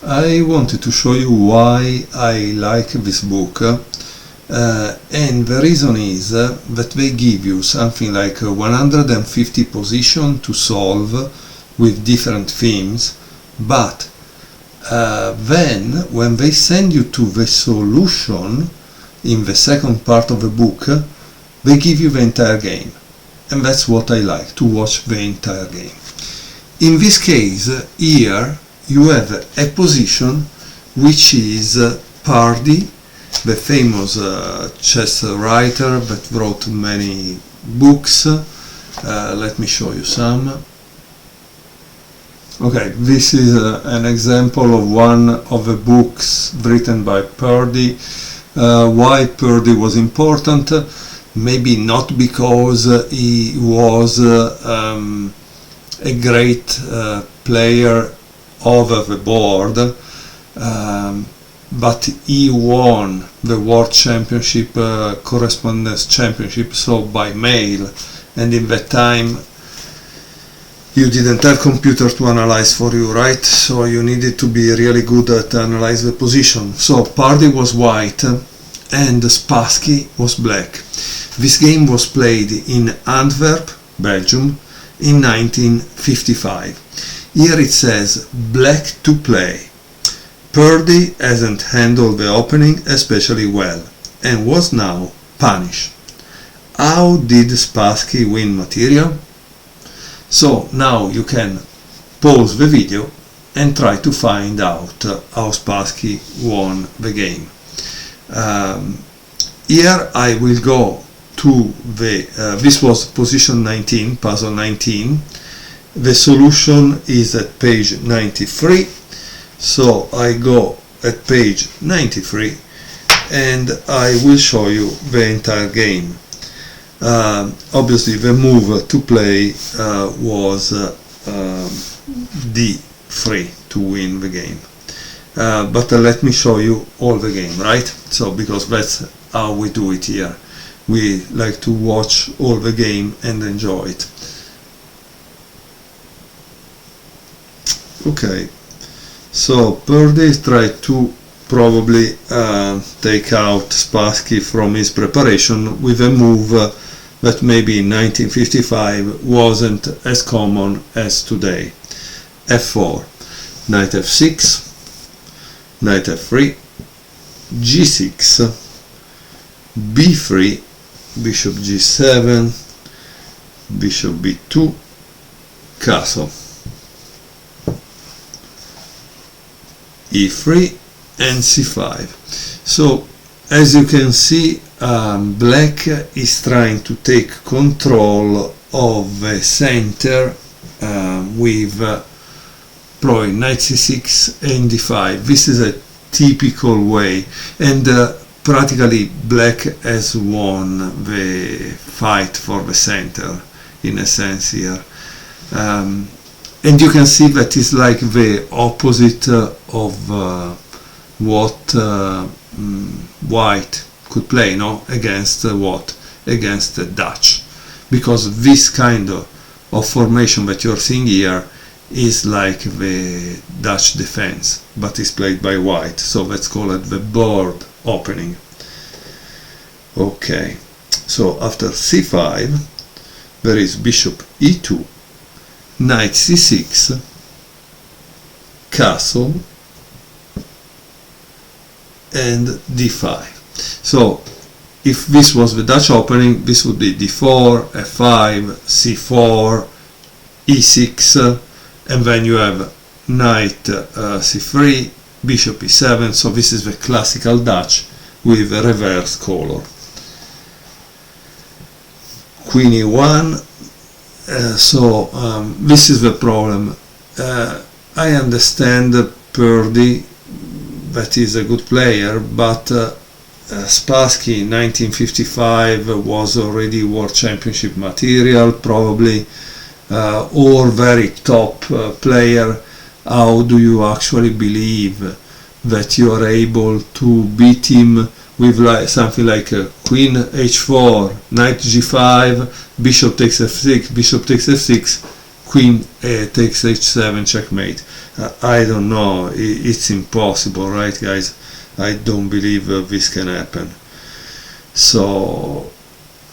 I wanted to show you why I like this book, and the reason is that they give you something like 150 positions to solve with different themes, but then when they send you to the solution in the second part of the book, they give you the entire game, and that's what I like, to watch the entire game. In this case, here you have a position which is Pardee, the famous chess writer that wrote many books. Let me show you some. Okay, this is an example of one of the books written by Pardee. Why Pardee was important? Maybe not because he was a great player over the board, but he won the World Championship, Correspondence Championship, so by mail, and in that time you didn't have computer to analyze for you, right? So you needed to be really good at analyze the position. So Pardee was white and Spassky was black. This game was played in Antwerp, Belgium, in 1955. Here it says black to play. Pardee hasn't handled the opening especially well and was now punished. How did Spassky win material? So now you can pause the video and try to find out how Spassky won the game. Here I will go to the, this was position 19, puzzle 19. The solution is at page 93. So I go at page 93 and I will show you the entire game. Obviously the move to play was d3 to win the game. But let me show you all the game, right? So because that's how we do it here. We like to watch all the game and enjoy it. Okay, so Pardee tried to probably take out Spassky from his preparation with a move that maybe in 1955 wasn't as common as today. f4, knight f6, knight f3, g6, b3, bishop g7, bishop b2, castle, e3 and c5. So as you can see, black is trying to take control of the center with probably knight c6 and d5. This is a typical way, and practically black has won the fight for the center in a sense here. And you can see that is like the opposite of what white could play, no? Against what? Against the Dutch. Because this kind of formation that you're seeing here is like the Dutch defense, but is played by white. So let's call it the board opening. Okay, so after c5 there is bishop e2, knight c6, castle, and d5. So if this was the Dutch opening, this would be d4, f5, c4, e6, and then you have knight c3, bishop e7. So this is the classical Dutch with a reverse color. Queen e1. This is the problem. I understand Pardee, that is a good player, but Spassky in 1955 was already World Championship material, probably, or very top player. How do you actually believe that you are able to beat him with something like queen h4, knight g5, bishop takes f6, bishop takes f6, queen takes h7 checkmate. I don't know, it's impossible, right guys? I don't believe this can happen. So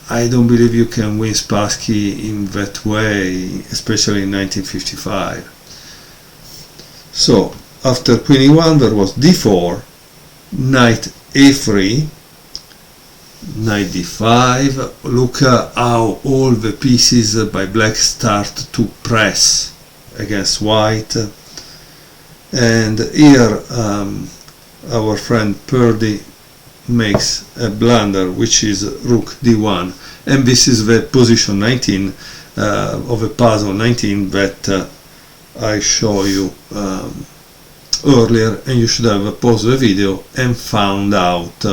I don't believe you can win Spassky in that way, especially in 1955. So after queen e1 there was d4, knight a3, knight d5. Look how all the pieces by black start to press against white, and here our friend Purdy makes a blunder, which is rook d1, and this is the position 19 of a puzzle 19 that I show you earlier, and you should have paused the video and found out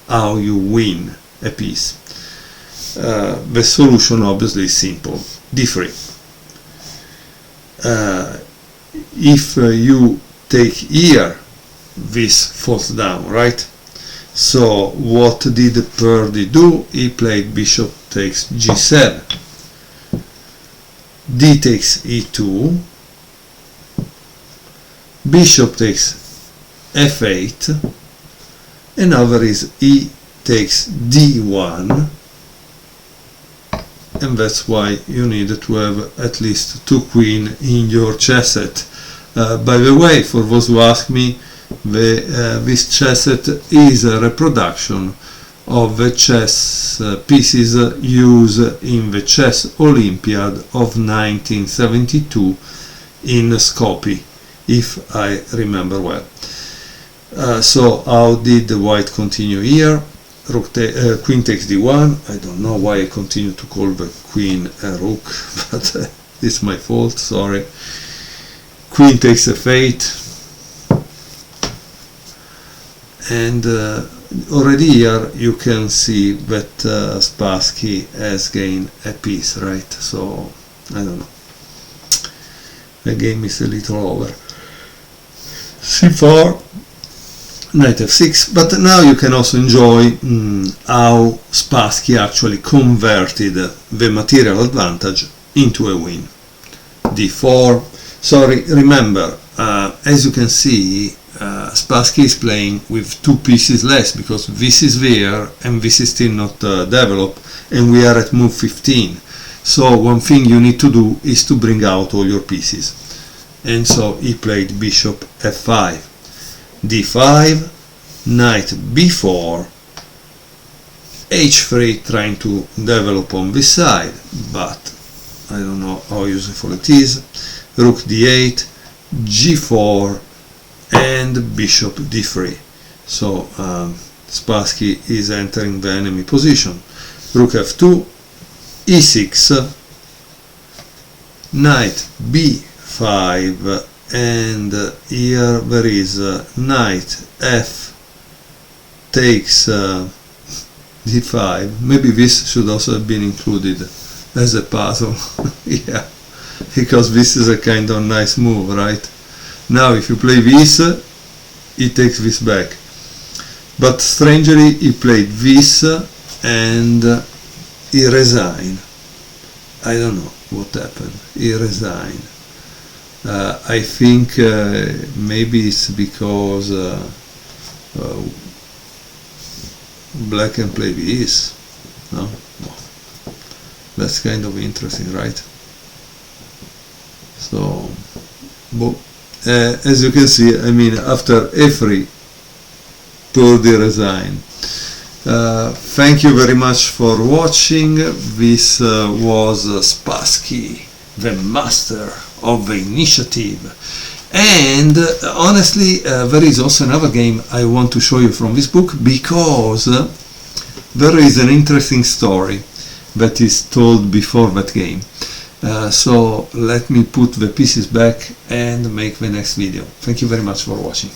how you win a piece. The solution obviously is simple: d3. If you take here, this falls down, right? So what did Purdy do? He played bishop takes g7, d takes e2, bishop takes f8, and now there is e takes d1, and that's why you need to have at least 2 queens in your chess set. By the way, for those who ask me, this chess set is a reproduction of the chess pieces used in the Chess Olympiad of 1972 in Skopje, if I remember well. So how did the white continue here? Queen takes d1. I don't know why I continue to call the queen a rook, but it's my fault, sorry. Queen takes f8, and already here you can see that Spassky has gained a piece, right? So I don't know, the game is a little over. c4, knight f6, but now you can also enjoy how Spassky actually converted the material advantage into a win. d4. Sorry, remember, as you can see, Spassky is playing with 2 pieces less, because this is there and this is still not developed, and we are at move 15. So one thing you need to do is to bring out all your pieces. And so he played bishop f5, d5, knight b4, h3, trying to develop on this side, but I don't know how useful it is. Rook d8, g4, and bishop d3. So Spassky is entering the enemy position. Rook f2, e6, knight b5, and here there is knight f takes d5. Maybe this should also have been included as a puzzle. Yeah, because this is a kind of nice move, right? Now if you play this, he takes this back, but strangely he played this and he resigned. I don't know what happened. He resigned. I think maybe it's because black can play this. No? That's kind of interesting, right? So, as you can see, I mean, after f3, Purdy resigned. Thank you very much for watching. This was Spassky, the master of the initiative. And honestly, there is also another game I want to show you from this book, because there is an interesting story that is told before that game. So let me put the pieces back and make the next video. Thank you very much for watching.